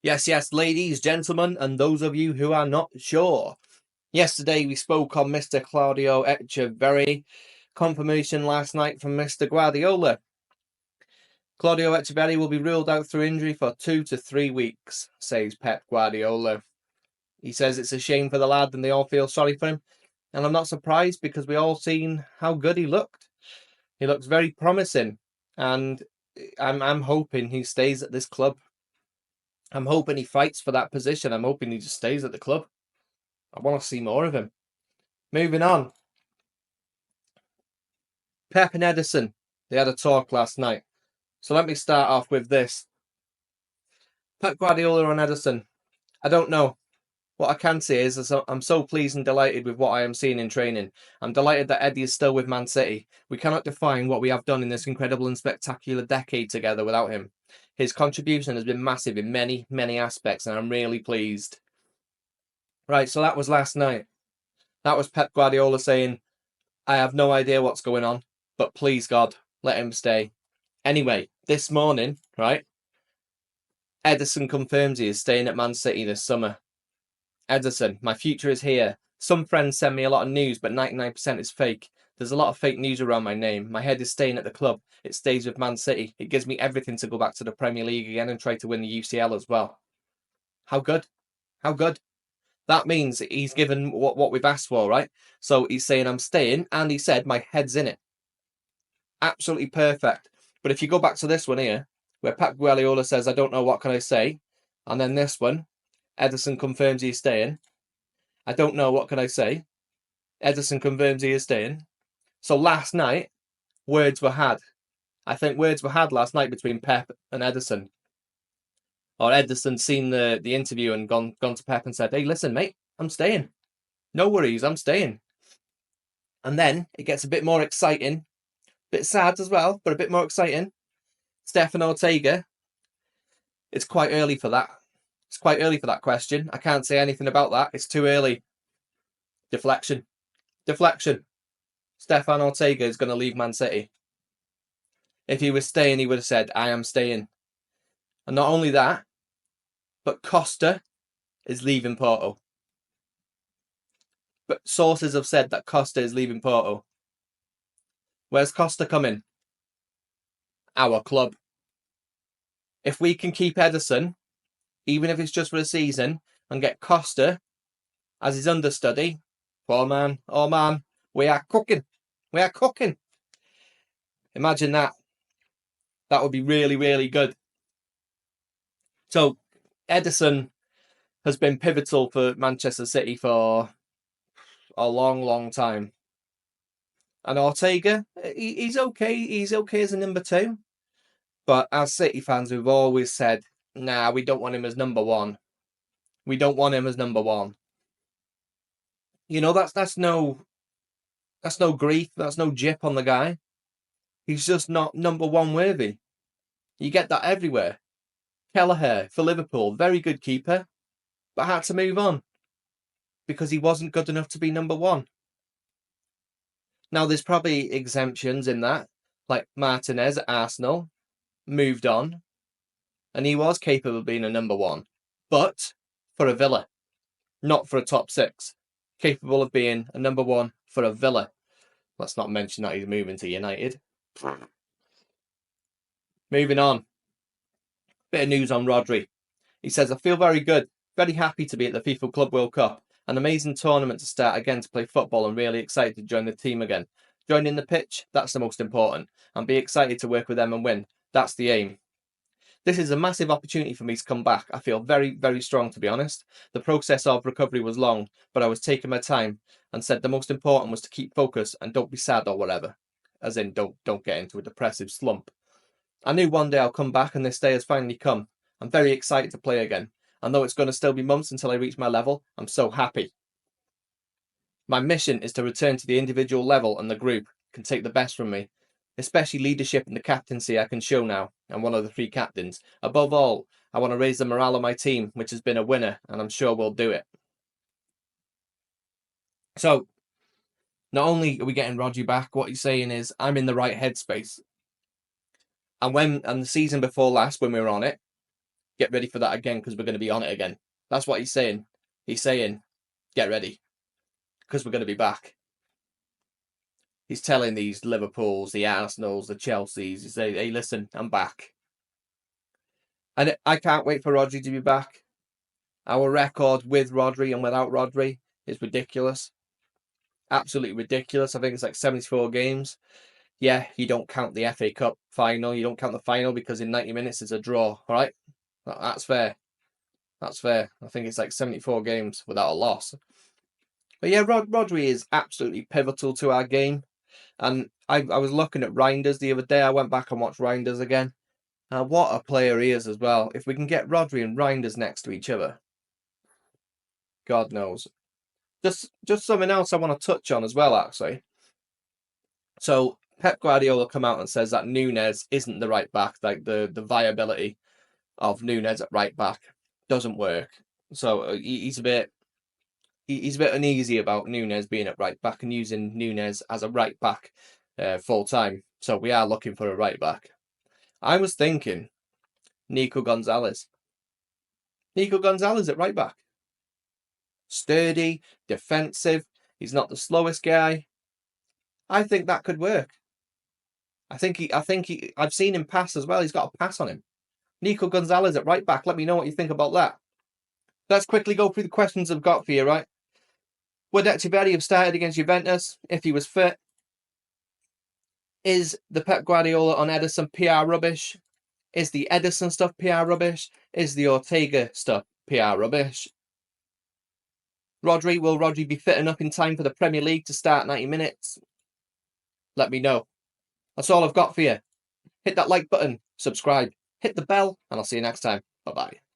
Yes, ladies, gentlemen, and those of you who are not sure. Yesterday we spoke on Mr. Claudio Echeverri. Confirmation last night from Mr. Guardiola. Claudio Echeverri will be ruled out through injury for 2 to 3 weeks, says Pep Guardiola. He says it's a shame for the lad and they all feel sorry for him. And I'm not surprised because we all seen how good he looked. He looks very promising. And I'm hoping he stays at this club. I'm hoping he fights for that position. I'm hoping he just stays at the club. I want to see more of him. Moving on. Pep and Ederson, they had a talk last night. So let me start off with this. Pep Guardiola and Ederson, I don't know. What I can say is I'm so pleased and delighted with what I am seeing in training. I'm delighted that Eddie is still with Man City. We cannot define what we have done in this incredible and spectacular decade together without him. His contribution has been massive in many, many aspects, and I'm really pleased. Right, so that was last night. That was Pep Guardiola saying, I have no idea what's going on, but please God, let him stay. Anyway, this morning, right, Ederson confirms he is staying at Man City this summer. Ederson, my future is here. Some friends send me a lot of news, but 99% is fake. There's a lot of fake news around my name. My head is staying at the club. It stays with Man City. It gives me everything to go back to the Premier League again and try to win the UCL as well. How good? How good? That means he's given what we've asked for, right? So he's saying I'm staying, and he said my head's in it. Absolutely perfect. But if you go back to this one here, where Pep Guardiola says, I don't know what can I say, and then this one, Ederson confirms he's staying. I don't know what can I say. Ederson confirms he is staying. So last night, words were had. I think words were had last night between Pep and Ederson. Or Ederson seen the interview and gone to Pep and said, hey, listen, mate, I'm staying. No worries, I'm staying. And then it gets a bit more exciting. Bit sad as well, but a bit more exciting. Stefan Ortega. It's quite early for that. It's quite early for that question. I can't say anything about that. It's too early. Deflection. Stefan Ortega is going to leave Man City. If he was staying, he would have said, I am staying. And not only that, but Costa is leaving Porto. But sources have said that Costa is leaving Porto. Where's Costa coming? Our club. If we can keep Ederson, even if it's just for a season, and get Costa as his understudy, poor man, oh man, we are cooking. We are cooking. Imagine that. That would be really, really good. So, Ederson has been pivotal for Manchester City for a long, long time. And Ortega, he's okay. He's okay as a number 2. But as City fans, we've always said, nah, we don't want him as number 1. We don't want him as number 1. You know, that's no grief. That's no jip on the guy. He's just not number 1 worthy. You get that everywhere. Kelleher for Liverpool, very good keeper, but had to move on because he wasn't good enough to be number 1. Now, there's probably exemptions in that, like Martinez at Arsenal, moved on, and he was capable of being a number 1, but for a Villa, not for a top 6. Capable of being a number 1 for a Villa. Let's not mention that he's moving to United. Moving on. Bit of news on Rodri. He says, I feel very good, very happy to be at the FIFA Club World Cup. An amazing tournament to start again to play football and really excited to join the team again. Joining the pitch, that's the most important. And be excited to work with them and win. That's the aim. This is a massive opportunity for me to come back. I feel very, very strong, to be honest. The process of recovery was long, but I was taking my time and said the most important was to keep focus and don't be sad or whatever. As in, don't get into a depressive slump. I knew one day I'll come back and this day has finally come. I'm very excited to play again. And though it's going to still be months until I reach my level, I'm so happy. My mission is to return to the individual level and the group can take the best from me. Especially leadership and the captaincy I can show now. I'm one of the 3 captains. Above all, I want to raise the morale of my team, which has been a winner, and I'm sure we'll do it. So, not only are we getting Rodri back, what he's saying is, I'm in the right headspace. And the season before last, when we were on it, get ready for that again because we're going to be on it again. That's what he's saying. He's saying, get ready because we're going to be back. He's telling these Liverpools, the Arsenals, the Chelseas, he's saying, hey, listen, I'm back. And I can't wait for Rodri to be back. Our record with Rodri and without Rodri is ridiculous. Absolutely ridiculous. I think it's like 74 games. Yeah, you don't count the FA Cup final. You don't count the final because in 90 minutes it's a draw. All right? That's fair. That's fair. I think it's like 74 games without a loss. But yeah, Rodri is absolutely pivotal to our game. And I was looking at Reinders the other day. I went back and watched Reinders again. What a player he is as well. If we can get Rodri and Reinders next to each other, God knows. Just something else I want to touch on as well, actually. So Pep Guardiola come out and says that Núñez isn't the right back. Like the viability of Núñez at right back doesn't work. So he's a bit uneasy about Núñez being at right back and using Núñez as a right back full time. So we are looking for a right back. I was thinking Nico Gonzalez. Nico Gonzalez at right back. Sturdy, defensive. He's not the slowest guy. I think that could work. I've seen him pass as well. He's got a pass on him. Nico Gonzalez at right back. Let me know what you think about that. Let's quickly go through the questions I've got for you, right? Would Echeverri have started against Juventus if he was fit? Is the Pep Guardiola on Ederson PR rubbish? Is the Ederson stuff PR rubbish? Is the Ortega stuff PR rubbish? Will Rodri be fit enough in time for the Premier League to start 90 minutes? Let me know. That's all I've got for you. Hit that like button, subscribe, hit the bell, and I'll see you next time. Bye-bye.